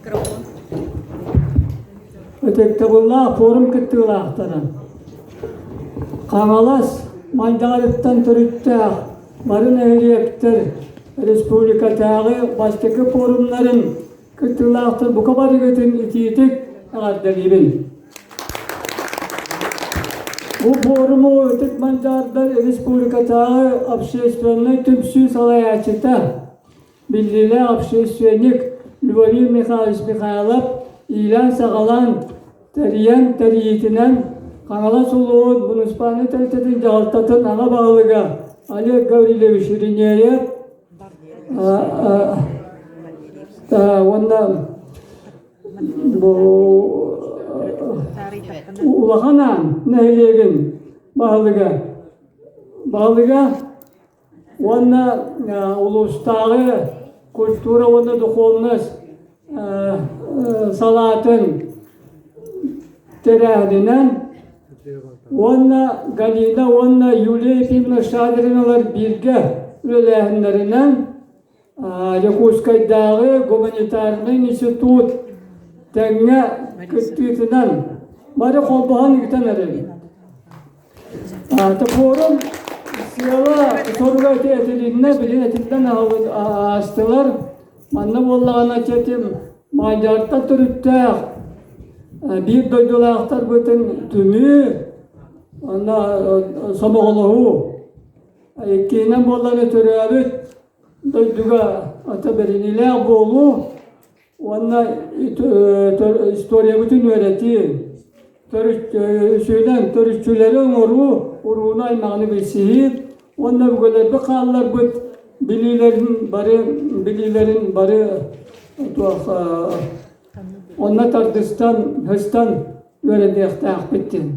Mikrofon. Ötekte forum kıttığılaqtana. Qamalas mandarittan türütte marın ehliyektir Respublikatağı baştaki forumların kıttığılaqtır bu kadar götün itiyitik ağırdaribin. Bu forumu ötek mandarlar Respublikatağı Общественной tümsü salayacıta Bildile Общественник Lvovir Mikhailov ilan sağalan teriyen teriyetinden kanala suluğun munisipalini teritetin cağaltatın ana bağlıga Ali Gavrilevi Şirinye'ye ondan bu ulağanan nehlegin bağlıga ondan ulustağı kultura ondan duhovnost salatın terahdinden onna Galina onna Yuliya Epimna Şadrinalar birge ülelerinlerinden Yakutskay'dağı Gumanitarny İnstitut tenge kütüğütünden bari kolbahan giten erelim. Forum siyala soruga etediğinde bile etinden astılar. Manna bollağına çetim Macarta türütte bir doydulağıqtar bütün tümü ona samoğluğu ekkinen bollağına türüabit doyduga ataberiniler bolu ona istoriya bütün öğreti törüşçülerin uruğuna aymağını bilsihir onlar böyle bakarlar bililerin bari onlar tardıstan hıstan öğreti aktak bittin.